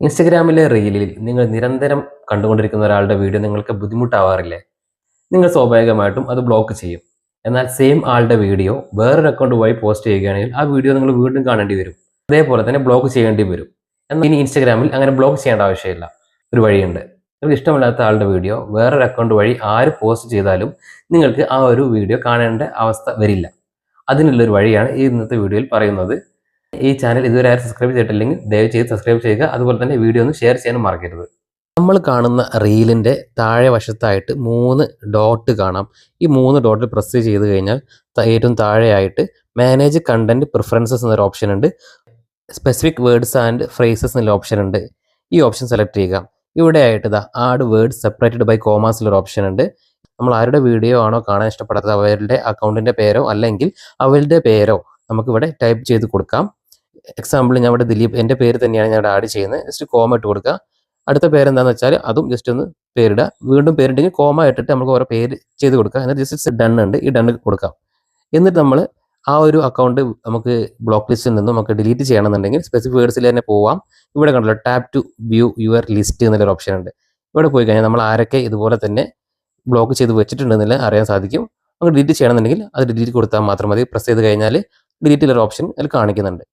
ഇൻസ്റ്റഗ്രാമിലെ റീലിൽ നിങ്ങൾ നിരന്തരം കണ്ടുകൊണ്ടിരിക്കുന്ന ഒരാളുടെ വീഡിയോ നിങ്ങൾക്ക് ബുദ്ധിമുട്ടാവാറില്ലേ? നിങ്ങൾ സ്വാഭാവികമായിട്ടും അത് ബ്ലോക്ക് ചെയ്യും. എന്നാൽ സെയിം ആളുടെ വീഡിയോ വേറൊരു അക്കൗണ്ട് വഴി പോസ്റ്റ് ചെയ്യുകയാണെങ്കിൽ ആ വീഡിയോ നിങ്ങൾ വീണ്ടും കാണേണ്ടി വരും. അതേപോലെ തന്നെ ബ്ലോക്ക് ചെയ്യേണ്ടി വരും. എന്നാൽ ഇനി ഇൻസ്റ്റഗ്രാമിൽ അങ്ങനെ ബ്ലോക്ക് ചെയ്യേണ്ട ആവശ്യമില്ല. ഒരു വഴിയുണ്ട്. നിങ്ങൾക്ക് ഇഷ്ടമില്ലാത്ത ആളുടെ വീഡിയോ വേറൊരു അക്കൗണ്ട് വഴി ആര് പോസ്റ്റ് ചെയ്താലും നിങ്ങൾക്ക് ആ ഒരു വീഡിയോ കാണേണ്ട അവസ്ഥ വരില്ല. അതിനുള്ളൊരു വഴിയാണ് ഈ ഇന്നത്തെ വീഡിയോയിൽ പറയുന്നത്. ഈ ചാനൽ ഇതുവരെ ആരും സബ്സ്ക്രൈബ് ചെയ്തിട്ടില്ലെങ്കിൽ ദയവ് ചെയ്ത് സബ്സ്ക്രൈബ് ചെയ്യുക. അതുപോലെ തന്നെ വീഡിയോ ഒന്ന് ഷെയർ ചെയ്യാനും മറക്കരുത്. നമ്മൾ കാണുന്ന റീലിൻ്റെ താഴെ വശത്തായിട്ട് 3 ഡോട്ട് കാണാം. ഈ 3 ഡോട്ട് പ്രസ് ചെയ്ത് കഴിഞ്ഞാൽ ഏറ്റവും താഴെയായിട്ട് മാനേജ് കണ്ടന്റ് പ്രിഫറൻസസ് എന്നൊരു ഓപ്ഷൻ ഉണ്ട്. സ്പെസിഫിക് വേർഡ്സ് ആൻഡ് ഫ്രേസസ് എന്നുള്ള ഓപ്ഷൻ ഉണ്ട്. ഈ ഓപ്ഷൻ സെലക്ട് ചെയ്യുക. ഇവിടെ ആയിട്ട് add words separated by commas എന്നൊരു ഓപ്ഷൻ ഉണ്ട്. നമ്മൾ ആരുടെ വീഡിയോ ആണോ കാണാൻ ഇഷ്ടപ്പെടാത്തത് അവരുടെ അക്കൗണ്ടിൻ്റെ പേരോ അല്ലെങ്കിൽ അവരുടെ പേരോ നമുക്കിവിടെ ടൈപ്പ് ചെയ്ത് കൊടുക്കാം. എക്സാമ്പിൾ ഞാൻ ഇവിടെ ദിലീപ് എൻ്റെ പേര് തന്നെയാണ് ഞാൻ ഇവിടെ ആഡ് ചെയ്യുന്നത്. ജസ്റ്റ് കോമ ഇട്ട് കൊടുക്കുക. അടുത്ത പേരെന്താണെന്ന് വെച്ചാൽ അതും ജസ്റ്റ് ഒന്ന് പേരിടുക. വീണ്ടും പേരുണ്ടെങ്കിൽ കോമ ഇട്ടിട്ട് നമുക്ക് ഓരോ പേര് ചെയ്ത് കൊടുക്കുക. എന്നിട്ട് ജസ്റ്റ് ഡൺ ഉണ്ട്, ഈ ഡണ്ണ് കൊടുക്കാം. എന്നിട്ട് നമ്മൾ ആ ഒരു അക്കൗണ്ട് നമുക്ക് ബ്ലോക്ക് ലിസ്റ്റിൽ നിന്നും നമുക്ക് ഡിലീറ്റ് ചെയ്യണമെന്നുണ്ടെങ്കിൽ സ്പെസിഫിക് വേർഡ്സിൽ തന്നെ പോവാം. ഇവിടെ കണ്ടല്ലോ tap to view your list എന്നുള്ളൊരു ഓപ്ഷൻ ഉണ്ട്. ഇവിടെ പോയി കഴിഞ്ഞാൽ നമ്മൾ ആരൊക്കെ ഇതുപോലെ തന്നെ ബ്ലോക്ക് ചെയ്ത് വെച്ചിട്ടുണ്ടെന്നില്ല അറിയാൻ സാധിക്കും. നമുക്ക് ഡിലീറ്റ് ചെയ്യണമെന്നുണ്ടെങ്കിൽ അത് ഡിലീറ്റ് കൊടുത്താൽ മാത്രം മതി. പ്രസ് ചെയ്ത് കഴിഞ്ഞാൽ ഡിലീറ്റ് ഉള്ളൊരു ഓപ്ഷൻ അതിൽ കാണിക്കുന്നുണ്ട്.